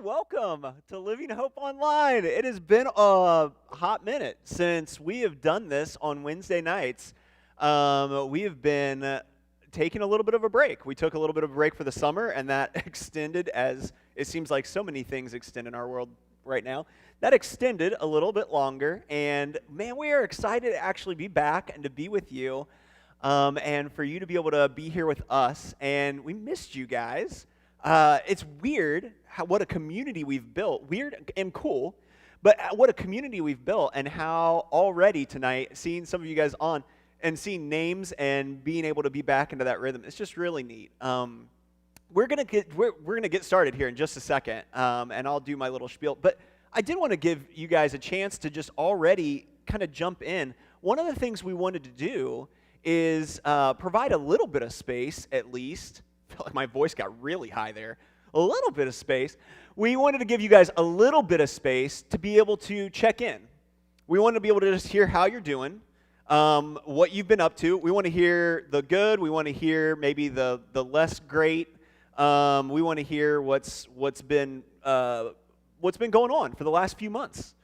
welcome to Living Hope Online. It has been a hot minute since we have done this on Wednesday nights. We have been taking a little bit of a break. We took a little bit of a break for the summer, and that extended as it seems like so many things extend in our world right now. That extended a little bit longer, and man, we are excited to actually be back and to be with you, and for you to be able to be here with us. And we missed you guys. It's weird what a community we've built. Weird and cool, but what a community we've built, and how already tonight, seeing some of you guys on and seeing names and being able to be back into that rhythm, it's just really neat. We're gonna get started here in just a second, and I'll do my little spiel. But I did want to give you guys a chance to just already kind of jump in. One of the things we wanted to do is provide a little bit of space, at least. I feel like my voice got really high there. A little bit of space. We wanted to give you guys a little bit of space to be able to check in. We want to be able to just hear how you're doing, what you've been up to. We want to hear the good. We want to hear maybe the less great. We want to hear what's been going on for the last few months.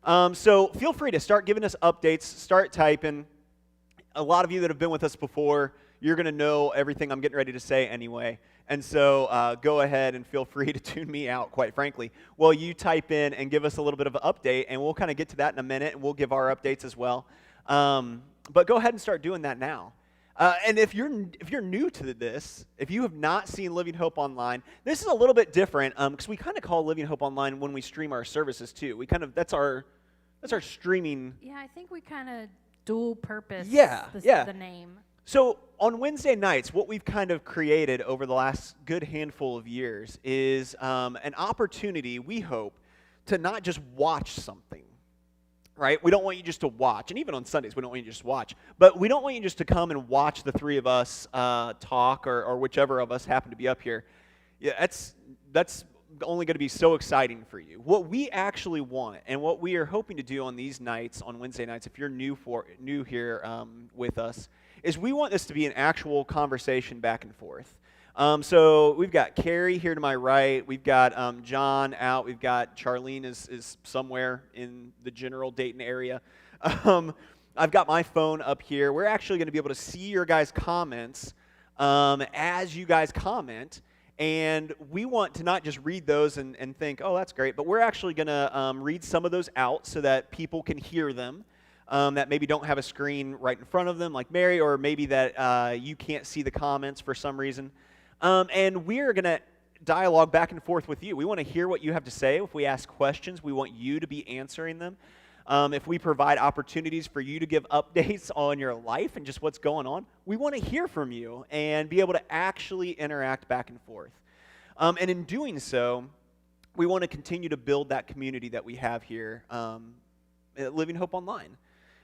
So feel free to start giving us updates. Start typing. A lot of you that have been with us before, you're going to know everything I'm getting ready to say anyway. And so go ahead and feel free to tune me out, quite frankly, while you type in and give us a little bit of an update, and we'll kind of get to that in a minute, and we'll give our updates as well. But go ahead and start doing that now. And if you're new to this, if you have not seen Living Hope Online, this is a little bit different because we kind of call Living Hope Online when we stream our services too. That's our streaming. Yeah, I think we kind of dual purpose the name. So on Wednesday nights, what we've kind of created over the last good handful of years is an opportunity, we hope, to not just watch something, right? We don't want you just to watch, and even on Sundays, we don't want you to just watch, but we don't want you just to come and watch the three of us talk or whichever of us happen to be up here. Yeah, that's only going to be so exciting for you. What we actually want, and what we are hoping to do on these nights, on Wednesday nights, if you're new here with us, is we want this to be an actual conversation back and forth. So we've got Carrie here to my right. We've got John out. We've got Charlene is somewhere in the general Dayton area. I've got my phone up here. We're actually going to be able to see your guys' comments as you guys comment. And we want to not just read those and think, oh, that's great, but we're actually going to read some of those out so that people can hear them. That maybe don't have a screen right in front of them, like Mary, or maybe that you can't see the comments for some reason. And we're going to dialogue back and forth with you. We want to hear what you have to say. If we ask questions, we want you to be answering them. If we provide opportunities for you to give updates on your life and just what's going on, we want to hear from you and be able to actually interact back and forth. And in doing so, we want to continue to build that community that we have here at Living Hope Online.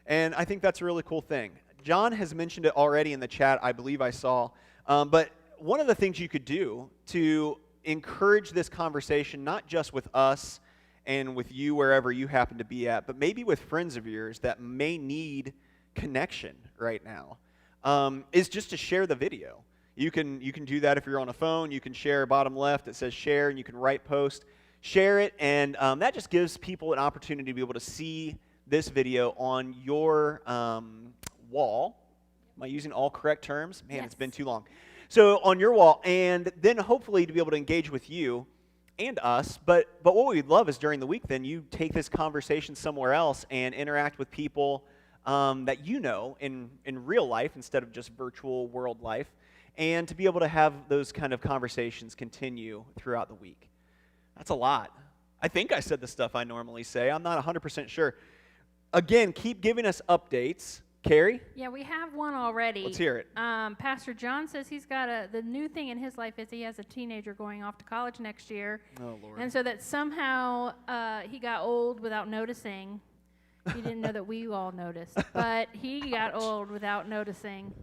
And I think that's a really cool thing. John has mentioned it already in the chat, I believe I saw. But one of the things you could do to encourage this conversation, not just with us and with you wherever you happen to be at, but maybe with friends of yours that may need connection right now, is just to share the video. You can do that if you're on a phone. You can share bottom left. It says share, and you can write post. Share it, and that just gives people an opportunity to be able to see this video on your wall. Am I using all correct terms? Man, Yes. It's been too long. So on your wall, and then hopefully to be able to engage with you and us. But what we'd love is during the week, then you take this conversation somewhere else and interact with people that you know in real life instead of just virtual world life, and to be able to have those kind of conversations continue throughout the week. That's a lot. I think I said the stuff I normally say. I'm not 100% sure. Again, keep giving us updates. Carrie? Yeah, we have one already. Let's hear it. Pastor John says he's got the new thing in his life is he has a teenager going off to college next year. Oh, Lord. And so that somehow he got old without noticing. He didn't know that we all noticed, but he got old without noticing.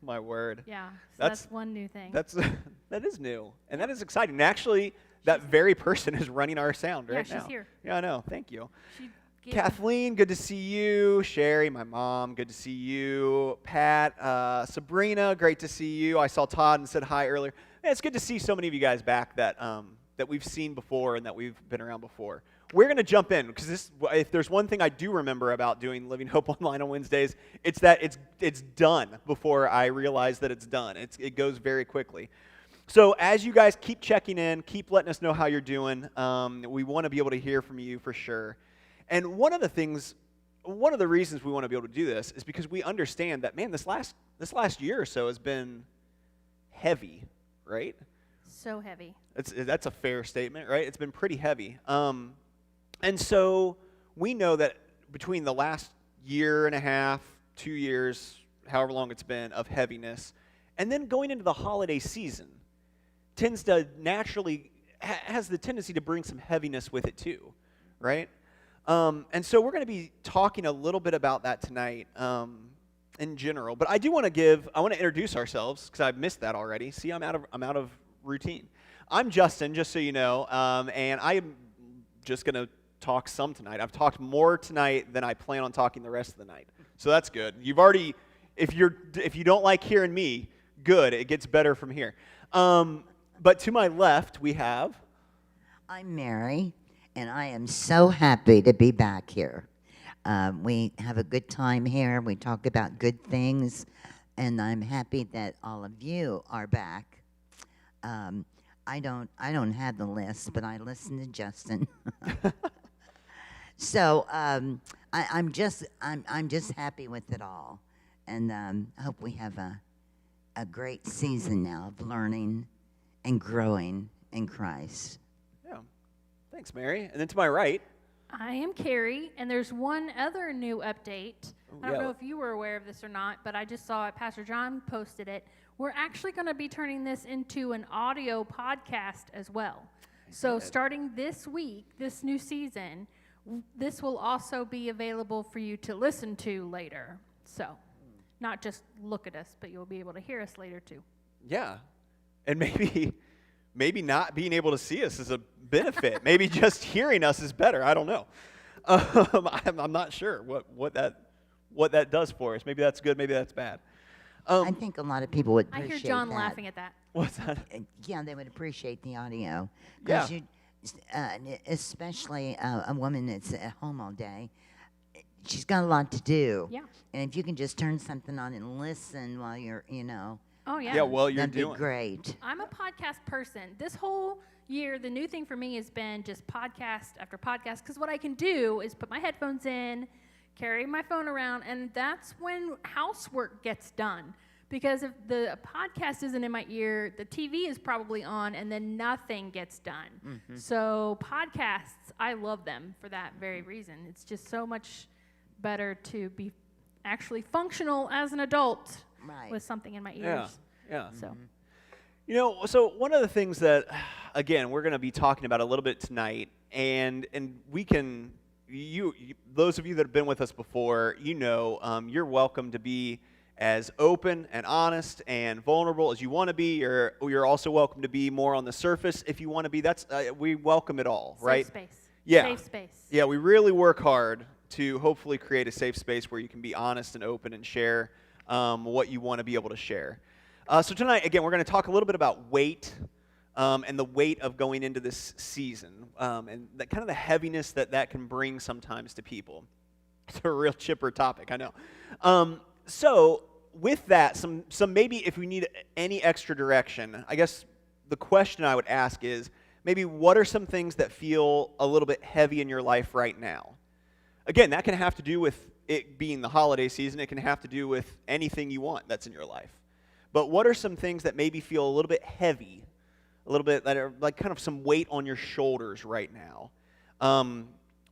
My word. Yeah, so That's- that's one new thing. That is new, and that is exciting. And actually, that very person is running our sound right now. Yeah, she's here. Yeah, I know. Thank you. She Kathleen, good to see you. Sherry, my mom, good to see you. Pat, Sabrina, great to see you. I saw Todd and said hi earlier. It's good to see so many of you guys back that that we've seen before and that we've been around before. We're going to jump in because if there's one thing I do remember about doing Living Hope Online on Wednesdays, it's that it's done before I realize that it's done. It goes very quickly. So as you guys keep checking in, keep letting us know how you're doing. We want to be able to hear from you for sure. And one of the reasons we want to be able to do this is because we understand that, man, this last year or so has been heavy, right? So heavy. That's a fair statement, right? It's been pretty heavy. And so we know that between the last year and a half, 2 years, however long it's been, of heaviness, and then going into the holiday season, tends to naturally, has the tendency to bring some heaviness with it too, right? And so we're going to be talking a little bit about that tonight in general. But I want to introduce ourselves because I've missed that already. See, I'm out of routine. I'm Justin, just so you know, and I'm just going to talk some tonight. I've talked more tonight than I plan on talking the rest of the night. So that's good. You've already, if you don't like hearing me, good. It gets better from here. But to my left, we have... I'm Mary, and I am so happy to be back here. We have a good time here. We talk about good things, and I'm happy that all of you are back. I don't have the list, but I listen to Justin. So I'm just happy with it all, and I hope we have a great season now of learning and growing in Christ. Yeah. Thanks, Mary. And then to my right... I am Carrie, and there's one other new update. I don't know if you were aware of this or not, but I just saw it. Pastor John posted it. We're actually going to be turning this into an audio podcast as well. So starting this week, this new season, this will also be available for you to listen to later. So not just look at us, but you'll be able to hear us later too. Yeah. And maybe not being able to see us is a benefit. Maybe just hearing us is better. I don't know. I'm not sure what that does for us. Maybe that's good. Maybe that's bad. I think a lot of people would I appreciate hear John that. laughing at that. What's that? Yeah, they would appreciate the audio. Yeah. Especially a woman that's at home all day, she's got a lot to do. Yeah. And if you can just turn something on and listen while you're, Oh, yeah. Yeah, well, you're that'd doing be great. I'm a podcast person. This whole year, the new thing for me has been just podcast after podcast, because what I can do is put my headphones in, carry my phone around, and that's when housework gets done. Because if the podcast isn't in my ear, the TV is probably on, and then nothing gets done. Mm-hmm. So podcasts, I love them for that very reason. It's just so much better to be actually functional as an adult with something in my ears. Yeah. So. So one of the things that, again, we're going to be talking about a little bit tonight, and we can, you those of you that have been with us before, you're welcome to be as open and honest and vulnerable as you want to be. You're also welcome to be more on the surface if you want to be. That's we welcome it all, right? Safe space. Yeah. Safe space. Yeah, we really work hard to hopefully create a safe space where you can be honest and open and share what you want to be able to share. So tonight, again, we're going to talk a little bit about weight and the weight of going into this season and that kind of the heaviness that can bring sometimes to people. It's a real chipper topic, I know. So with that, some maybe if we need any extra direction, I guess the question I would ask is maybe what are some things that feel a little bit heavy in your life right now? Again, that can have to do with it being the holiday season. It can have to do with anything you want that's in your life. But what are some things that maybe feel a little bit heavy, a little bit that are like kind of some weight on your shoulders right now,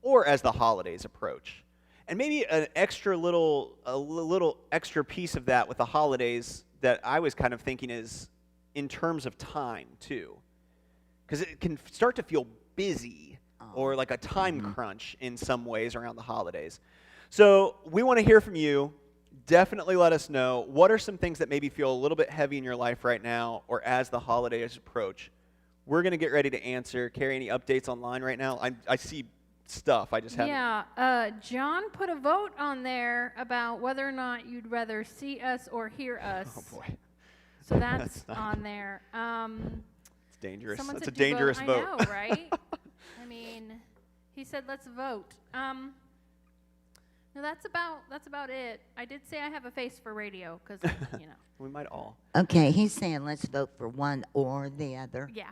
or as the holidays approach? And maybe a little extra piece of that with the holidays that I was kind of thinking is in terms of time too, because it can start to feel busy or like a time crunch in some ways around the holidays. So we want to hear from you. Definitely let us know what are some things that maybe feel a little bit heavy in your life right now or as the holidays approach. We're going to get ready to answer. Carrie, any updates online right now? I see stuff. I just haven't. Yeah, John put a vote on there about whether or not you'd rather see us or hear us. Oh, boy. So that's on there. dangerous. Someone That's a said do dangerous vote. vote. I know, right? I mean, he said let's vote. No, that's about it. I did say I have a face for radio because you know. We might all. Okay, he's saying let's vote for one or the other. Yeah,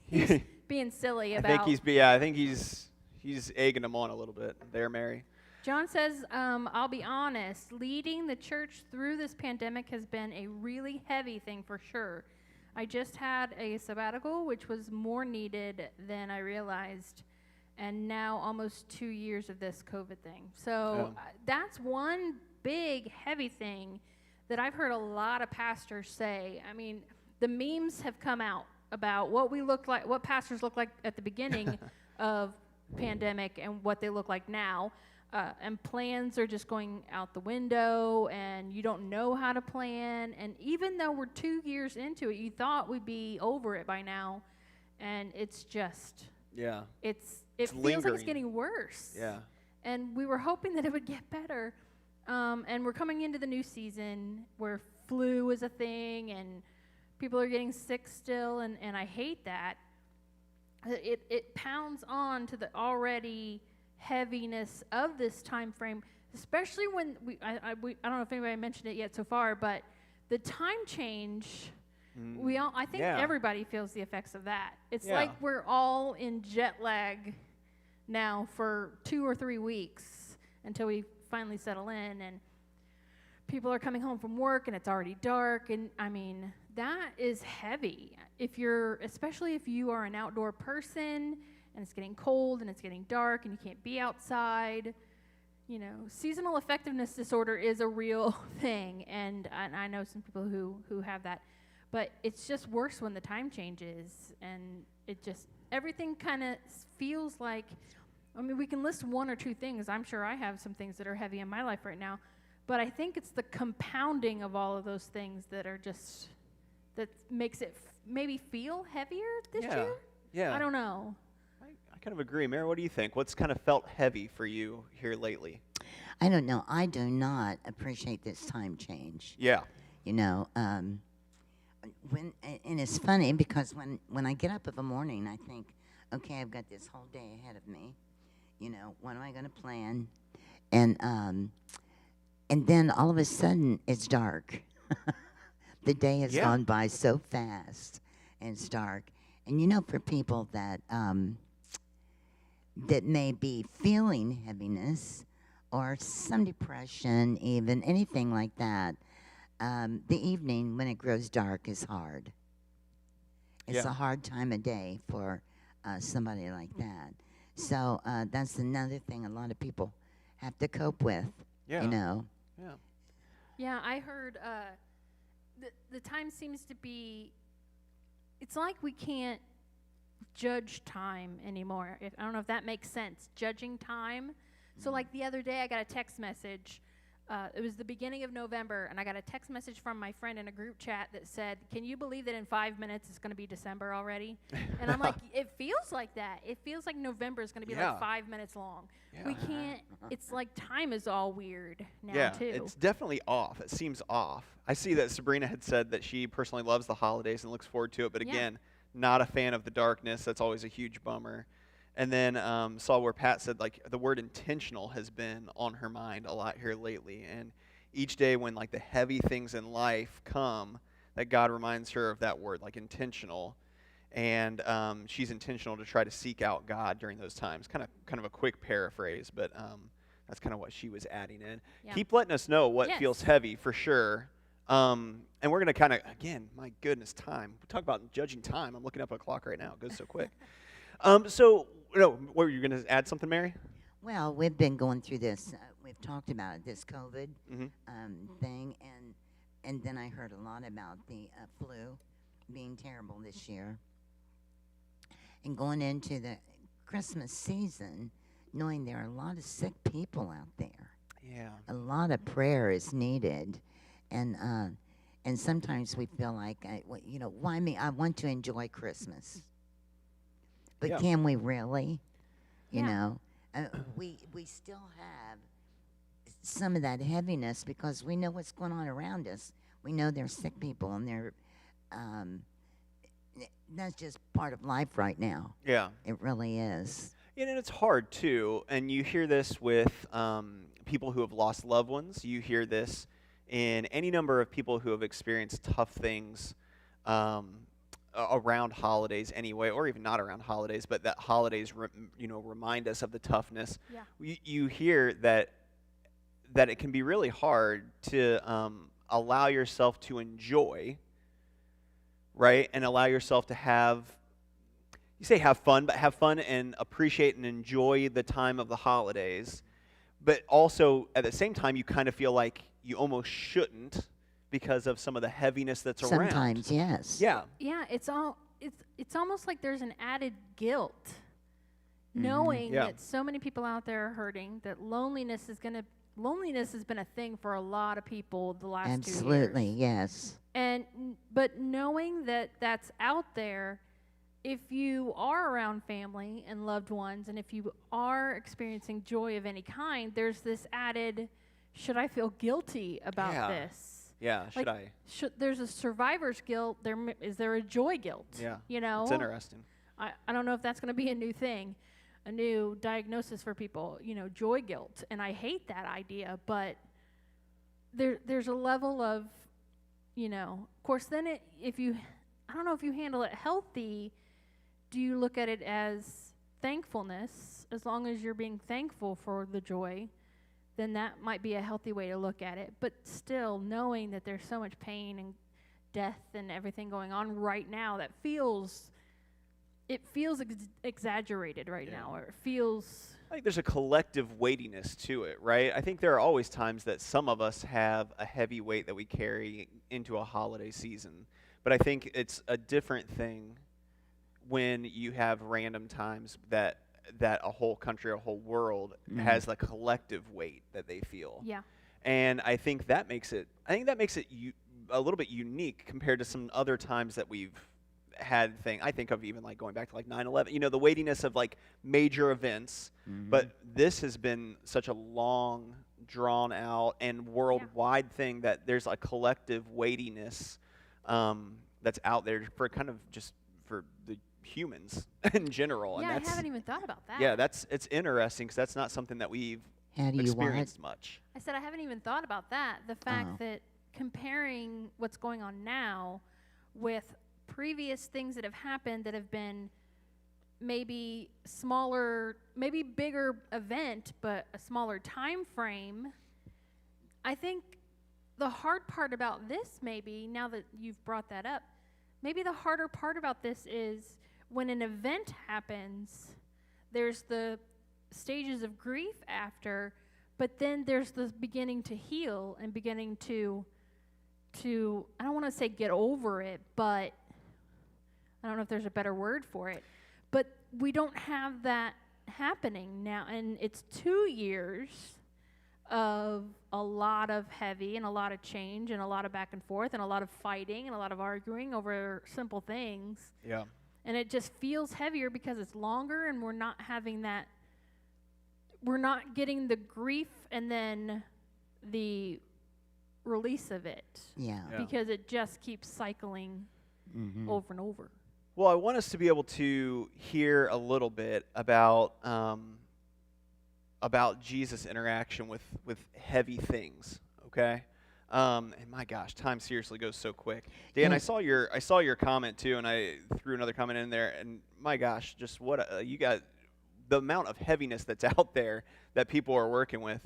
he's being silly I about. think he's egging them on a little bit there, Mary. John says, I'll be honest, leading the church through this pandemic has been a really heavy thing for sure. I just had a sabbatical, which was more needed than I realized, and now almost 2 years of this COVID thing. So that's one big, heavy thing that I've heard a lot of pastors say. I mean, the memes have come out about what we look like, what pastors look like at the beginning of pandemic and what they look like now. And plans are just going out the window, and you don't know how to plan. And even though we're 2 years into it, you thought we'd be over it by now, and it's just, Yeah. it It's feels like it's lingering. getting worse. Yeah. And we were hoping that it would get better. And we're coming into the new season where flu is a thing, and people are getting sick still, and I hate that. It pounds on to the already heaviness of this time frame, especially when I don't know if anybody mentioned it yet so far, but the time change, I think Yeah. everybody feels the effects of that. It's Yeah. like we're all in jet lag now for 2 or 3 weeks until we finally settle in, and people are coming home from work and it's already dark, and I mean, that is heavy. Especially if you are an outdoor person and it's getting cold and it's getting dark and you can't be outside. You know, seasonal effectiveness disorder is a real thing, and I know some people who have that. But it's just worse when the time changes, and everything kind of feels like, I mean, we can list one or two things. I'm sure I have some things that are heavy in my life right now, but I think it's the compounding of all of those things that makes it maybe feel heavier this year. Yeah. I don't know. I kind of agree. Mary, what do you think? What's kind of felt heavy for you here lately? I don't know. I do not appreciate this time change. Yeah. You know, and it's funny because when I get up in the morning, I think, okay, I've got this whole day ahead of me. You know, what am I going to plan? And then all of a sudden, it's dark. The day has gone by so fast, and it's dark. And you know, for people that that may be feeling heaviness or some depression, even anything like that, the evening when it grows dark is hard. It's Yeah. a hard time of day for somebody like that. So that's another thing a lot of people have to cope with. Yeah. You know. Yeah. Yeah, I heard the time seems to be, it's like we can't judge time anymore. I don't know if that makes sense, judging time. So like the other day I got a text message. It was the beginning of November, and I got a text message from my friend in a group chat that said, "Can you believe that in 5 minutes it's going to be December already?" And I'm like, it feels like that. It feels like November is going to be Yeah. like 5 minutes long. Yeah. We can't, it's like time is all weird now too. It's definitely off. It seems off. I see that Sabrina had said that she personally loves the holidays and looks forward to it, but Yeah. again, not a fan of the darkness. That's always a huge bummer. And then saw where Pat said like the word intentional has been on her mind a lot here lately, and each day when like the heavy things in life come, that God reminds her of that word, like intentional, and she's intentional to try to seek out God during those times. Kind of a quick paraphrase, but that's kind of what she was adding in. Yeah. Keep letting us know what Yes. feels heavy for sure. And we're going to kind of, again, my goodness, time. We talk about judging time. I'm looking up at a clock right now. It goes so quick. What were you going to add something, Mary? Well, we've been going through this. We've talked about it, this COVID thing, and then I heard a lot about the flu being terrible this year. And going into the Christmas season, knowing there are a lot of sick people out there, Yeah. a lot of prayer is needed, and sometimes we feel like, why me? I want to enjoy Christmas, but Yeah. can we really? You Yeah. know. We still have some of that heaviness because we know what's going on around us. We know there's sick people and that's just part of life right now. Yeah. It really is. And it's hard too. And you hear this with people who have lost loved ones. You hear this in any number of people who have experienced tough things around holidays anyway, or even not around holidays, but that holidays remind us of the toughness. Yeah. You hear that it can be really hard to allow yourself to enjoy, right? And allow yourself to have fun, but have fun and appreciate and enjoy the time of the holidays. But also, at the same time, you kind of feel like you almost shouldn't because of some of the heaviness that's around. Sometimes, yes. Yeah. Yeah, it's almost like there's an added guilt, knowing Yeah. that so many people out there are hurting, that loneliness has been a thing for a lot of people the last 2 years. Absolutely, yes. But knowing that that's out there, if you are around family and loved ones, and if you are experiencing joy of any kind, there's this added, should I feel guilty about Yeah. this? Yeah, should I? There's a survivor's guilt. Is there a joy guilt? Yeah. You know? It's interesting. I don't know if that's going to be a new thing, a new diagnosis for people, joy guilt. And I hate that idea, but there's a level of, of course, then I don't know if you handle it healthy. Do you look at it as thankfulness? As long as you're being thankful for the joy, then that might be a healthy way to look at it. But still, knowing that there's so much pain and death and everything going on right now, that feels exaggerated right now, or it feels. I think there's a collective weightiness to it, right? I think there are always times that some of us have a heavy weight that we carry into a holiday season. But I think it's a different thing when you have random times that a whole country, a whole world has the collective weight that they feel. Yeah. And I think that makes it a little bit unique compared to some other times that we've had I think of even like going back to like 9/11, the weightiness of like major events, but this has been such a long, drawn out and worldwide thing that there's a collective weightiness that's out there for kind of just for the humans in general. Yeah, and I haven't even thought about that. Yeah, it's interesting because that's not something that we've How do you experienced much. I said I haven't even thought about that. The fact that comparing what's going on now with previous things that have happened that have been maybe smaller, maybe bigger event, but a smaller time frame. I think the hard part about this, maybe, now that you've brought that up, maybe the harder part about this is when an event happens, there's the stages of grief after, but then there's the beginning to heal and beginning to I don't want to say get over it, but I don't know if there's a better word for it, but we don't have that happening now, and it's 2 years of a lot of heavy and a lot of change and a lot of back and forth and a lot of fighting and a lot of arguing over simple things. Yeah. And it just feels heavier because it's longer and we're not having that, we're not getting the grief and then the release of it. Yeah. Because it just keeps cycling over and over. Well, I want us to be able to hear a little bit about Jesus' interaction with heavy things. Okay, and my gosh, time seriously goes so quick. Dan, Yeah. I saw your comment too, and I threw another comment in there. And my gosh, just what you got, the amount of heaviness that's out there that people are working with.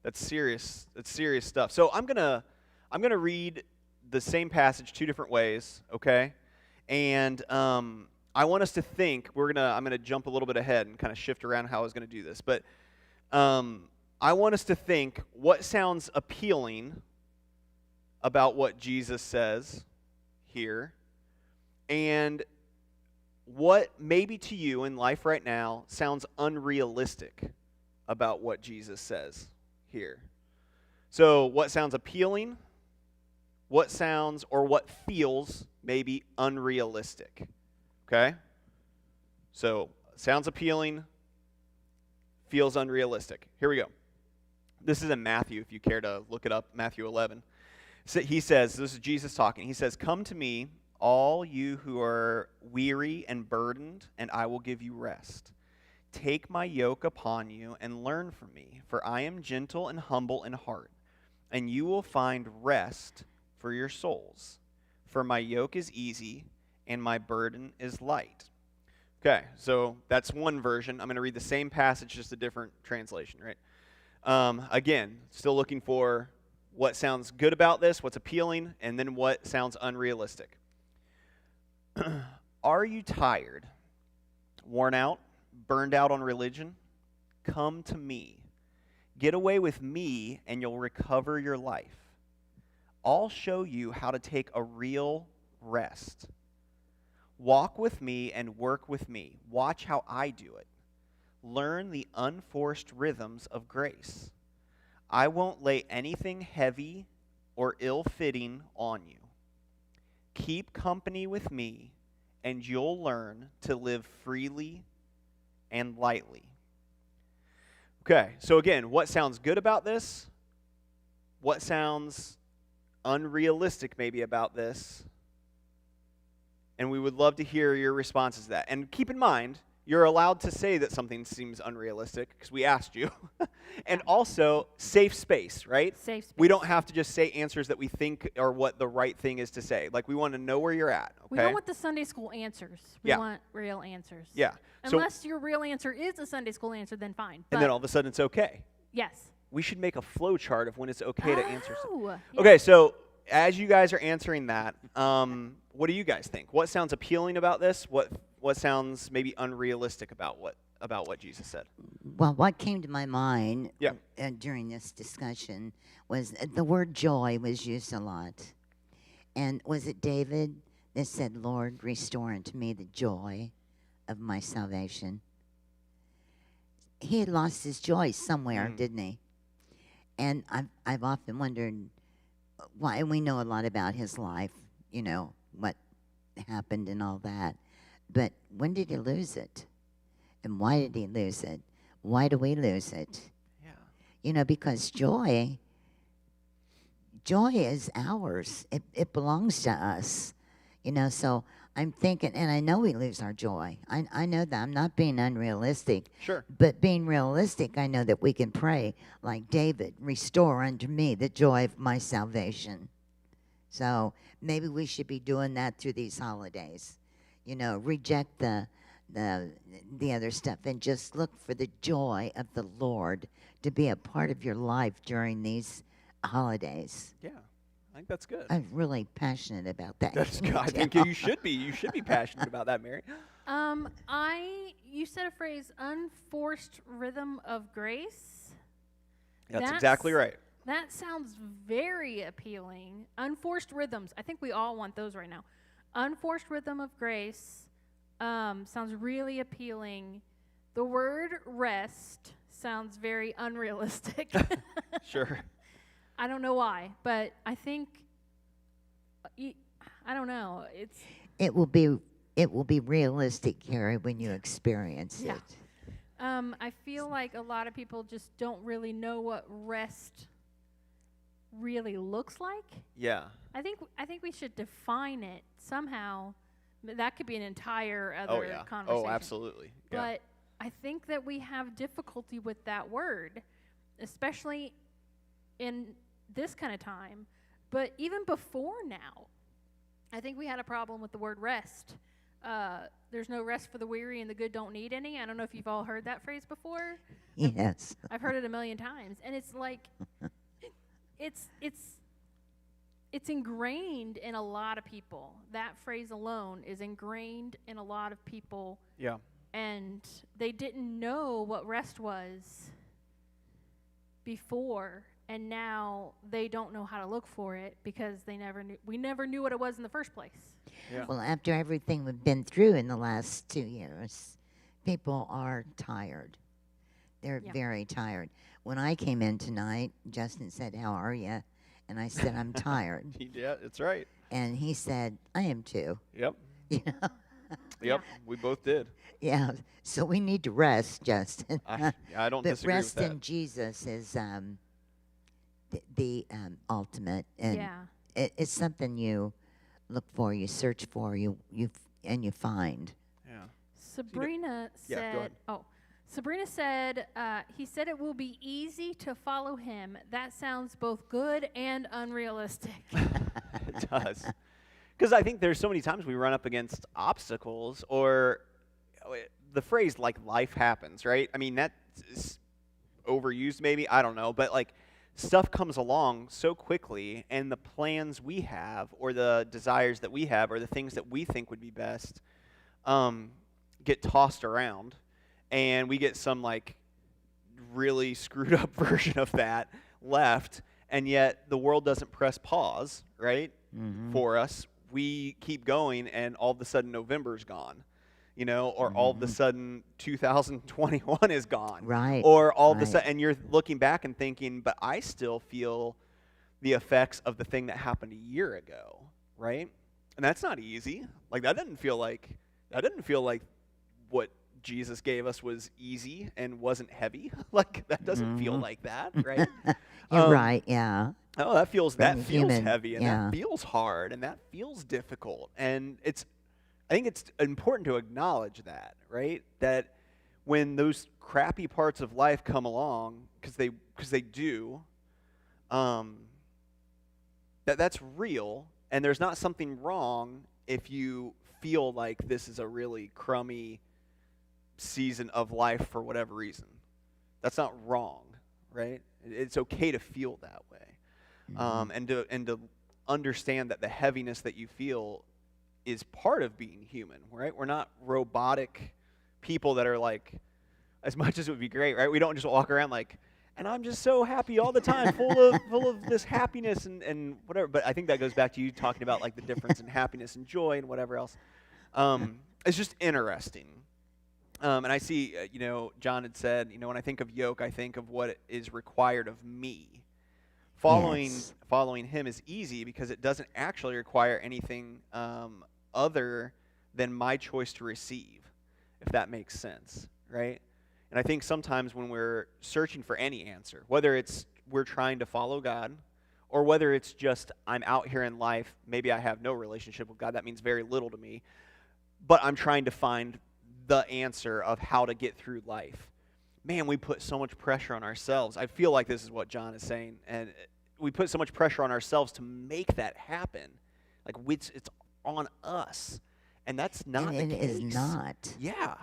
That's serious. That's serious stuff. So I'm gonna read the same passage two different ways. Okay. And I want us to think. I'm gonna jump a little bit ahead and kind of shift around how I was gonna do this. But I want us to think what sounds appealing about what Jesus says here, and what maybe to you in life right now sounds unrealistic about what Jesus says here. So what sounds appealing? What sounds or what feels maybe unrealistic? Okay? So, sounds appealing, feels unrealistic. Here we go. This is in Matthew, if you care to look it up, Matthew 11. So he says, this is Jesus talking. He says, "Come to me, all you who are weary and burdened, and I will give you rest. Take my yoke upon you and learn from me, for I am gentle and humble in heart, and you will find rest for your souls. For my yoke is easy and my burden is light. Okay, so that's one version. I'm going to read the same passage, just a different translation, right? Again, still looking for what sounds good about this, what's appealing, and then what sounds unrealistic. Are you tired, worn out, burned out on religion? Come to me. Get away with me, and you'll recover your life. I'll show you how to take a real rest. Walk with me and work with me. Watch how I do it. Learn the unforced rhythms of grace. I won't lay anything heavy or ill-fitting on you. Keep company with me, and you'll learn to live freely and lightly. Okay, so again, what sounds good about this? What sounds unrealistic maybe about this? And we would love to hear your responses to that. And keep in mind, you're allowed to say that something seems unrealistic because we asked you. And also, safe space, right? Safe space. We don't have to just say answers that we think are what the right thing is to say. Like, we want to know where you're at, okay? We don't want the Sunday school answers. We Yeah. want real answers. Yeah. So, Unless your real answer is a Sunday school answer, then fine. and then all of a sudden it's okay. Yes. We should make a flow chart of when it's okay to answer something. Oh, yeah. Okay, so as you guys are answering that, what do you guys think? What sounds appealing about this? What sounds maybe unrealistic about what Jesus said? Well, what came to my mind Yeah. during this discussion was the word joy was used a lot. And was it David that said, Lord, restore unto me the joy of my salvation? He had lost his joy somewhere, didn't he? And I've often wondered why, and we know a lot about his life, you know, what happened and all that. But when did he lose it? And why did he lose it? Why do we lose it? Yeah. You know, because joy is ours. It belongs to us. You know, so I'm thinking, and I know we lose our joy. I know that. I'm not being unrealistic. Sure. But being realistic, I know that we can pray like David, restore unto me the joy of my salvation. So maybe we should be doing that through these holidays. You know, reject the other stuff and just look for the joy of the Lord to be a part of your life during these holidays. Yeah. I think that's good. I'm really passionate about that. That's good. I think you should be. You should be passionate about that, Mary. You said a phrase, unforced rhythm of grace. That's exactly right. That sounds very appealing. Unforced rhythms. I think we all want those right now. Unforced rhythm of grace sounds really appealing. The word rest sounds very unrealistic. Sure. I don't know why, but I think I don't know. It will be realistic, Carrie, when you experience Yeah. it. I feel like a lot of people just don't really know what rest really looks like. Yeah. I think we should define it somehow. That could be an entire other conversation. Oh, absolutely. Yeah. But I think that we have difficulty with that word, especially in this kind of time. But even before now, I think we had a problem with the word rest. There's no rest for the weary and the good don't need any. I don't know if you've all heard that phrase before. Yes. I've heard it a million times. And it's like, it's ingrained in a lot of people. That phrase alone is ingrained in a lot of people. Yeah. And they didn't know what rest was before, and now they don't know how to look for it because we never knew what it was in the first place. Yeah. Well, after everything we've been through in the last 2 years, people are tired. They're Yeah. very tired. When I came in tonight, Justin said, "How are you?" And I said, "I'm tired." Yeah, it's right. And he said, "I am too." Yep. You know? Yep. We both did. Yeah. So we need to rest, Justin. I don't But disagree rest with that. in Jesus is the ultimate, and Yeah. it's something you look for, you search for, and you find. Yeah. Sabrina Yeah, go said, ahead. Sabrina said, he said it will be easy to follow him. That sounds both good and unrealistic. It does. Because I think there's so many times we run up against obstacles, or the phrase like life happens, right? I mean, that's overused maybe, I don't know, but like stuff comes along so quickly, and the plans we have or the desires that we have or the things that we think would be best get tossed around, and we get some like really screwed up version of that left, and yet the world doesn't press pause, right? For us. We keep going, and all of a sudden November's gone, or all of a sudden 2021 is gone. Right. Or all of a right. sudden, and you're looking back and thinking, but I still feel the effects of the thing that happened a year ago, right? And that's not easy. Like that didn't feel like what Jesus gave us was easy and wasn't heavy. Like that doesn't feel like that, right? You're right, yeah. Oh, that feels Very human, heavy, and yeah. that feels hard, and that feels difficult. And I think it's important to acknowledge that, right? That when those crappy parts of life come along, because they do, that's real, and there's not something wrong if you feel like this is a really crummy season of life for whatever reason. That's not wrong, right? It's okay to feel that way. And to understand that the heaviness that you feel is part of being human, right? We're not robotic people that are like, as much as it would be great, right? We don't just walk around like, and I'm just so happy all the time, full of this happiness and whatever. But I think that goes back to you talking about like the difference in happiness and joy and whatever else. It's just interesting. And I see, John had said, when I think of yoke, I think of what is required of me. Following him is easy because it doesn't actually require anything other than my choice to receive, if that makes sense, right? And I think sometimes when we're searching for any answer, whether it's we're trying to follow God, or whether it's just I'm out here in life, maybe I have no relationship with God, that means very little to me, but I'm trying to find the answer of how to get through life. Man, we put so much pressure on ourselves. I feel like this is what John is saying, and we put so much pressure on ourselves to make that happen. Like it's on us, and that's not And the it case. is not. Yeah.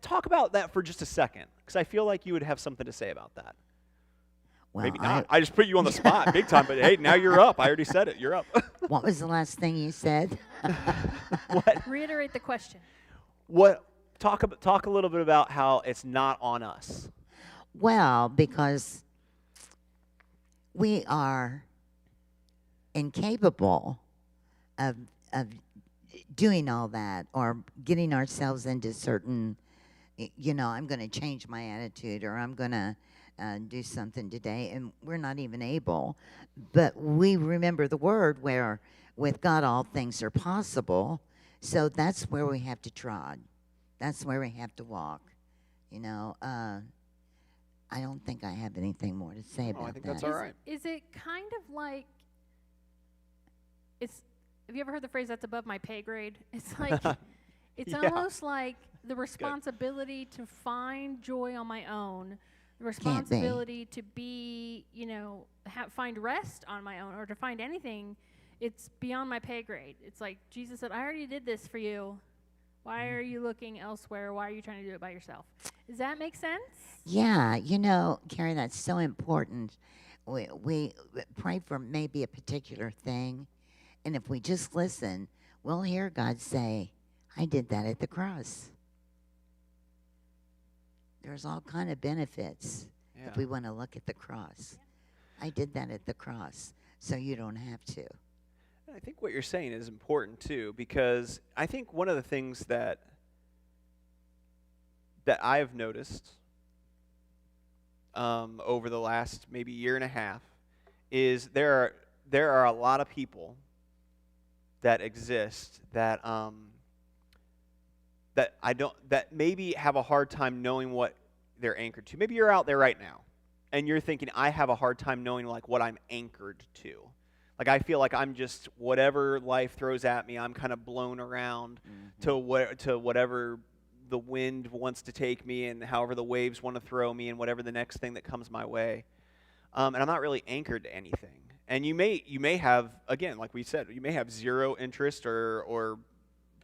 Talk about that for just a second, because I feel like you would have something to say about that. Well, Maybe not. I just put you on the spot big time, but hey, now you're up. I already said it. You're up. What was the last thing you said? What? Reiterate the question. Talk a little bit about how it's not on us. Well, because we are incapable of doing all that or getting ourselves into certain, I'm going to change my attitude or I'm going to do something today, and we're not even able. But we remember the word where with God all things are possible, so that's where we have to trod. That's where we have to walk. I don't think I have anything more to say about I think that. that's all right. Is it kind of like have you ever heard the phrase "that's above my pay grade"? It's like it's Yeah. almost like the responsibility to find joy on my own, the responsibility to be, find rest on my own, or to find anything. It's beyond my pay grade. It's like Jesus said, "I already did this for you. Why are you looking elsewhere? Why are you trying to do it by yourself?" Does that make sense? Yeah, Carrie, that's so important. We pray for maybe a particular thing, and if we just listen, we'll hear God say, "I did that at the cross." There's all kind of benefits if we want to look at the cross. I did that at the cross, so you don't have to. I think what you're saying is important too, because I think one of the things that I've noticed over the last maybe year and a half is there are a lot of people that exist that that maybe have a hard time knowing what they're anchored to. Maybe you're out there right now and you're thinking, I have a hard time knowing like what I'm anchored to. Like I feel like I'm just whatever life throws at me, I'm kind of blown around to whatever the wind wants to take me and however the waves want to throw me and whatever the next thing that comes my way. And I'm not really anchored to anything. And you may have, again, like we said, you may have zero interest or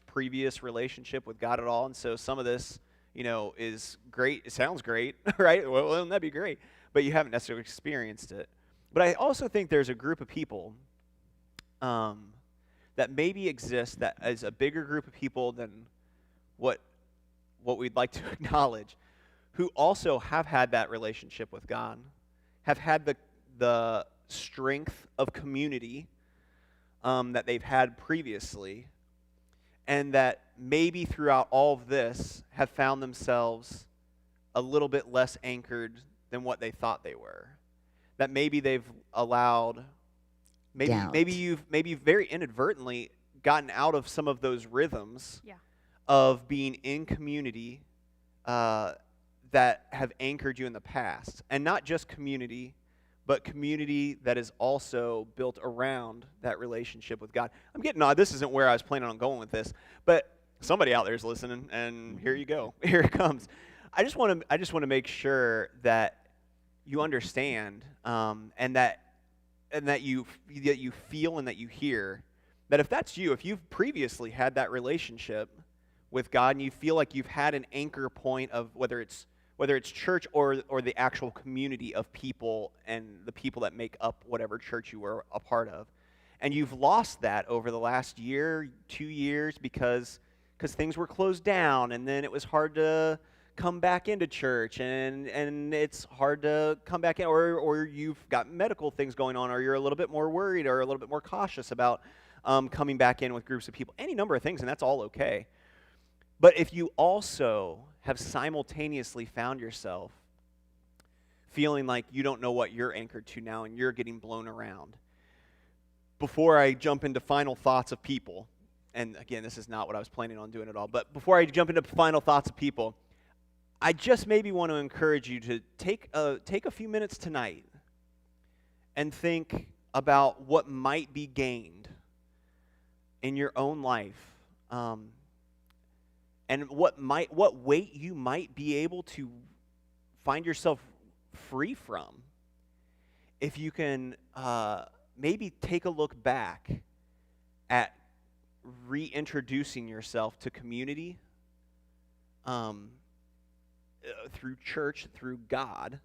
previous relationship with God at all, and so some of this, is great. It sounds great, right? Well, wouldn't that be great? But you haven't necessarily experienced it. But I also think there's a group of people that maybe exist that is a bigger group of people than what we'd like to acknowledge, who also have had that relationship with God, have had the strength of community that they've had previously, and that maybe throughout all of this have found themselves a little bit less anchored than what they thought they were. That maybe they've allowed, maybe you've very inadvertently gotten out of some of those rhythms of being in community that have anchored you in the past. And not just community, but community that is also built around that relationship with God. I'm getting this isn't where I was planning on going with this, but somebody out there is listening, and here you go. Here it comes. I just want to make sure that you understand, and that you feel and that you hear that if that's you, if you've previously had that relationship with God and you feel like you've had an anchor point of whether it's church or the actual community of people and the people that make up whatever church you were a part of, and you've lost that over the last year, 2 years because things were closed down, and then it was hard to come back into church, and it's hard to come back in, or you've got medical things going on, or you're a little bit more worried or a little bit more cautious about coming back in with groups of people, any number of things, and that's all okay. But if you also have simultaneously found yourself feeling like you don't know what you're anchored to now and you're getting blown around, before I jump into final thoughts of people, and again, this is not what I was planning on doing at all, but before I jump into final thoughts of people, I just maybe want to encourage you to take a few minutes tonight and think about what might be gained in your own life, and what weight you might be able to find yourself free from if you can maybe take a look back at reintroducing yourself to community through church, through God,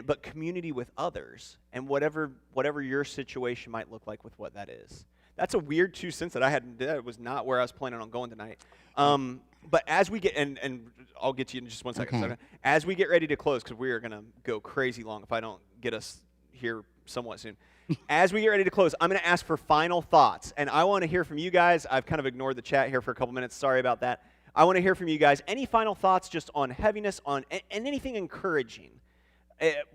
but community with others, and whatever your situation might look like with what that is. That's a weird 2 cents that was not where I was planning on going tonight. But as we get, and I'll get to you in just 1 second. Okay. As we get ready to close, because we are going to go crazy long if I don't get us here somewhat soon. As we get ready to close, I'm going to ask for final thoughts. And I want to hear from you guys. I've kind of ignored the chat here for a couple minutes. Sorry about that. I want to hear from you guys. Any final thoughts just on heaviness, and anything encouraging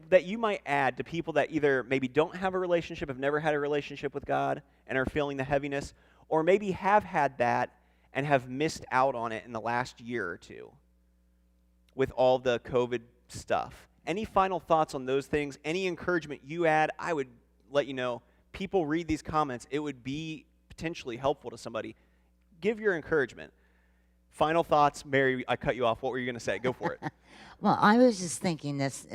that you might add to people that either maybe don't have a relationship, have never had a relationship with God, and are feeling the heaviness, or maybe have had that and have missed out on it in the last year or two with all the COVID stuff. Any final thoughts on those things? Any encouragement you add? I would let you know. People read these comments. It would be potentially helpful to somebody. Give your encouragement. Final thoughts. Mary, I cut you off. What were you going to say? Go for it. Well, I was just thinking this,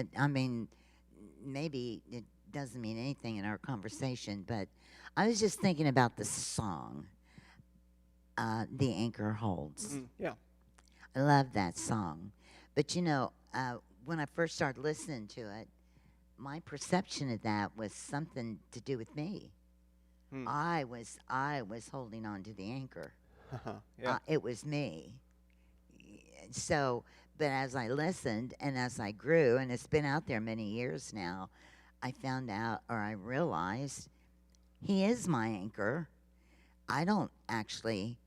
maybe it doesn't mean anything in our conversation, but I was just thinking about the song, The Anchor Holds. Yeah. I love that song. But, when I first started listening to it, my perception of that was something to do with me. I was holding on to the anchor. Yeah. It was me. So, but as I listened and as I grew, and it's been out there many years now, I found out, or I realized, he is my anchor. I don't actually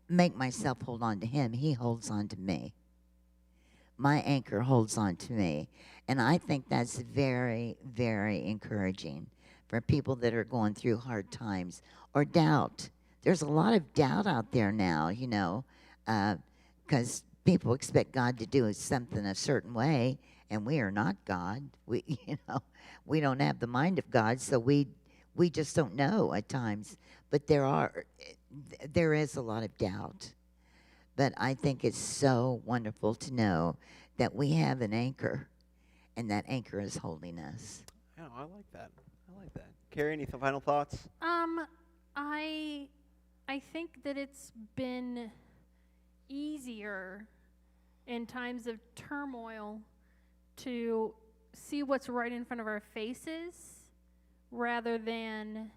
make myself hold on to him. He holds on to me. My anchor holds on to me. And I think that's very, very encouraging for people that are going through hard times or doubt. There's a lot of doubt out there now, because people expect God to do something a certain way, and we are not God. We don't have the mind of God, so we we just don't know at times. But there is a lot of doubt. But I think it's so wonderful to know that we have an anchor, and that anchor is holding us. Yeah, I like that. I like that. Carrie, any final thoughts? I think that it's been easier in times of turmoil to see what's right in front of our faces rather than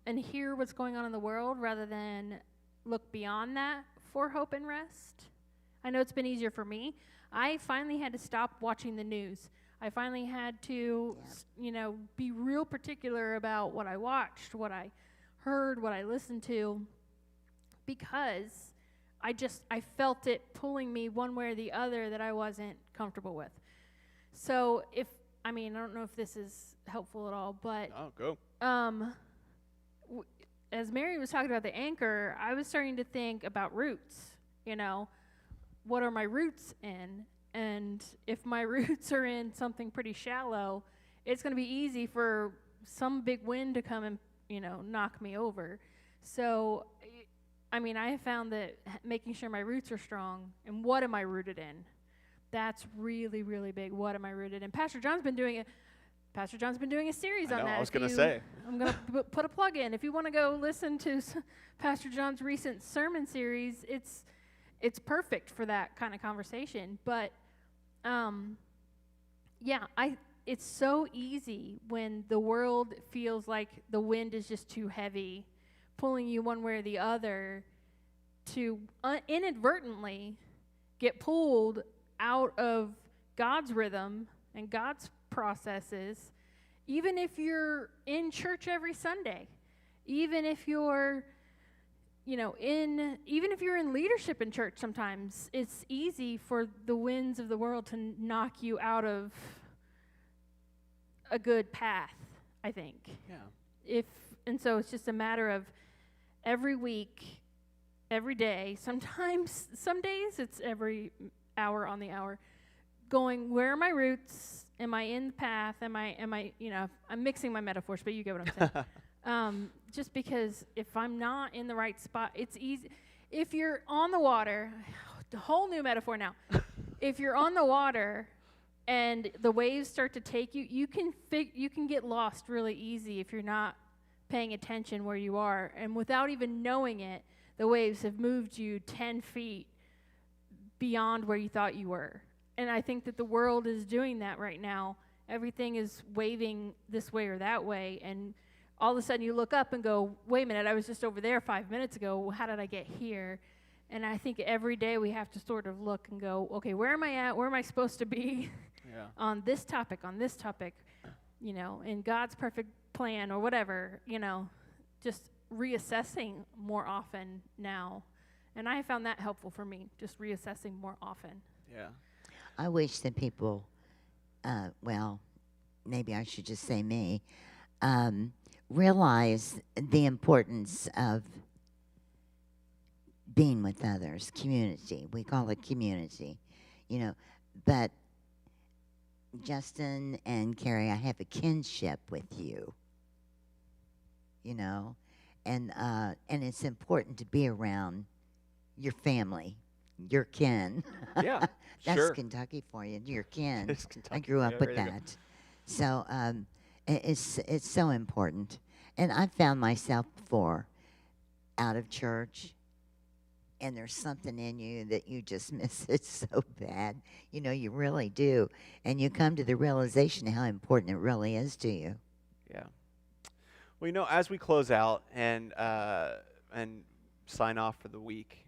and hear what's going on in the world rather than look beyond that for hope and rest. I know it's been easier for me. I finally had to stop watching the news. I finally had to, be real particular about what I watched, what I heard, what I listened to, because I felt it pulling me one way or the other that I wasn't comfortable with. So I don't know if this is helpful at all, but Oh, go. As Mary was talking about the anchor, I was starting to think about roots. What are my roots in? And if my roots are in something pretty shallow, it's going to be easy for some big wind to come and, knock me over. So, I have found that making sure my roots are strong and what am I rooted in, that's really, really big. What am I rooted in? Pastor John's been doing a series I on know, that. I was going to say. I'm going to put a plug in. If you want to go listen to Pastor John's recent sermon series, it's perfect for that kind of conversation. But, it's so easy when the world feels like the wind is just too heavy, pulling you one way or the other, to inadvertently get pulled out of God's rhythm and God's processes, even if you're in church every Sunday, even if you're even if you're in leadership in church. Sometimes it's easy for the winds of the world to knock you out of a good path, I think. Yeah. So it's just a matter of every week, every day, sometimes some days it's every hour on the hour, going, where are my roots? Am I in the path? Am I I'm mixing my metaphors, but you get what I'm saying. Just because if I'm not in the right spot, it's easy. If you're on the water, a whole new metaphor now. If you're on the water and the waves start to take you, you can get lost really easy if you're not paying attention where you are. And without even knowing it, the waves have moved you 10 feet beyond where you thought you were. And I think that the world is doing that right now. Everything is waving this way or that way, and all of a sudden you look up and go, wait a minute, I was just over there 5 minutes ago. How did I get here? And I think every day we have to sort of look and go, okay, where am I at? Where am I supposed to be on this topic, in God's perfect plan or whatever, just reassessing more often now. And I have found that helpful for me, just reassessing more often. Yeah. I wish that people, maybe I should just say me, realize the importance of being with others, community. We call it community, But Justin and Carrie, I have a kinship with you, and it's important to be around your family, your kin. Yeah. That's sure. Kentucky for you, your kin. It's I Kentucky. grew up Yeah, with there you go. that. So it's so important. And I found myself before out of church, and there's something in you that you just miss it so bad. You really do. And you come to the realization how important it really is to you. Yeah. Well, as we close out and sign off for the week,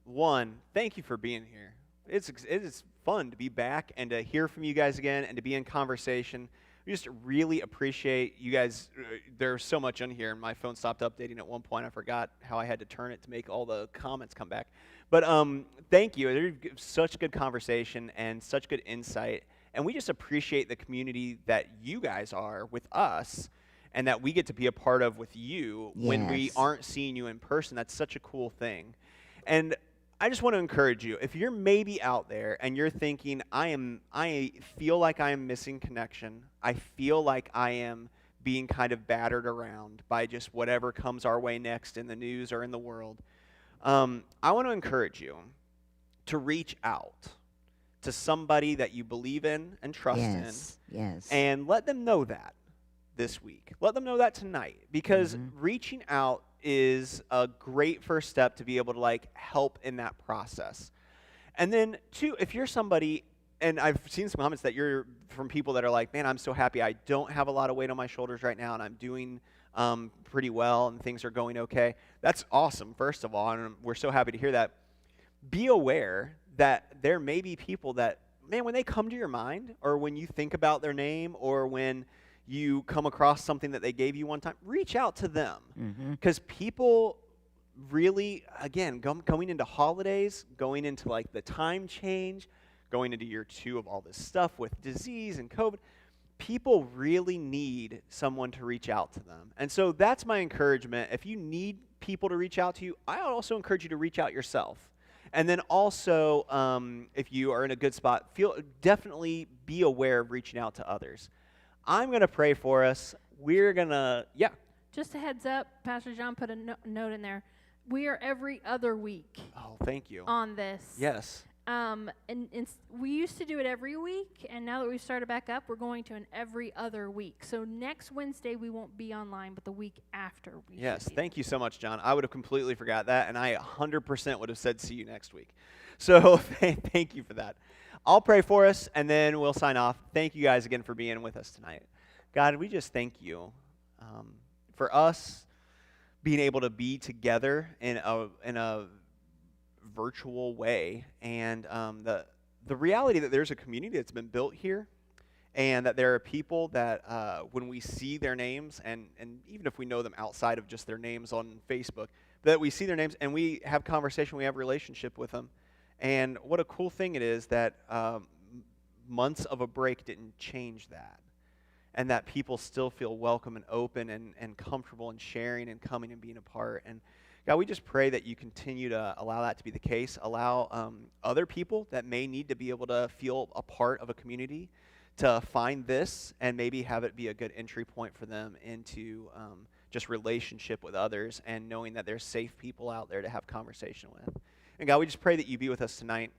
one, thank you for being here. It is fun to be back and to hear from you guys again and to be in conversation. We just really appreciate you guys. There's so much on here, and my phone stopped updating at one point. I forgot how I had to turn it to make all the comments come back. But thank you. There's such good conversation and such good insight. And we just appreciate the community that you guys are with us and that we get to be a part of with you when we Yes. aren't seeing you in person. That's such a cool thing. And I just want to encourage you, if you're maybe out there and you're thinking, I feel like I am missing connection, I feel like I am being kind of battered around by just whatever comes our way next in the news or in the world, I want to encourage you to reach out to somebody that you believe in and trust Yes. in, and let them know that this week. Let them know that tonight, because reaching out is a great first step to be able to like help in that process. And then two, if you're somebody, and I've seen some comments that you're from people that are like, man, I'm so happy I don't have a lot of weight on my shoulders right now, and I'm doing pretty well, and things are going okay. That's awesome, first of all, and we're so happy to hear that. Be aware that there may be people that, man, when they come to your mind, or when you think about their name, or when you come across something that they gave you one time, reach out to them. Because people really, again, going into holidays, going into like the time change, going into year 2 of all this stuff with disease and COVID, people really need someone to reach out to them. And so that's my encouragement. If you need people to reach out to you, I also encourage you to reach out yourself. And then also, if you are in a good spot, definitely be aware of reaching out to others. I'm going to pray for us. We're going to, Just a heads up, Pastor John put a note in there. We are every other week Oh, thank you. on this. Yes. And we used to do it every week, and now that we've started back up, we're going to an every other week. So next Wednesday we won't be online, but the week after we Yes, should be. thank you so much, John. I would have completely forgot that, and I 100% would have said see you next week. So thank you for that. I'll pray for us, and then we'll sign off. Thank you guys again for being with us tonight. God, we just thank you for us being able to be together in a virtual way, and the reality that there's a community that's been built here, and that there are people that when we see their names, and even if we know them outside of just their names on Facebook, that we see their names and we have conversation, we have relationship with them. And what a cool thing it is that months of a break didn't change that, and that people still feel welcome and open and comfortable and sharing and coming and being a part. And God, we just pray that you continue to allow that to be the case. Allow other people that may need to be able to feel a part of a community to find this and maybe have it be a good entry point for them into just relationship with others, and knowing that there's safe people out there to have conversation with. And God, we just pray that you be with us tonight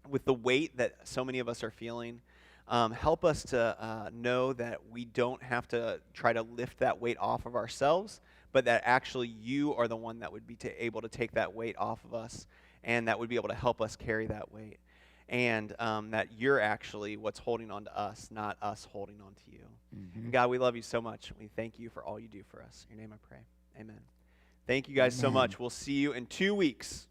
with the weight that so many of us are feeling. Help us to know that we don't have to try to lift that weight off of ourselves, but that actually you are the one that would be able to take that weight off of us, and that would be able to help us carry that weight. And that you're actually what's holding on to us, not us holding on to you. And God, we love you so much. We thank you for all you do for us. In your name I pray. Amen. Thank you guys so much. We'll see you in 2 weeks.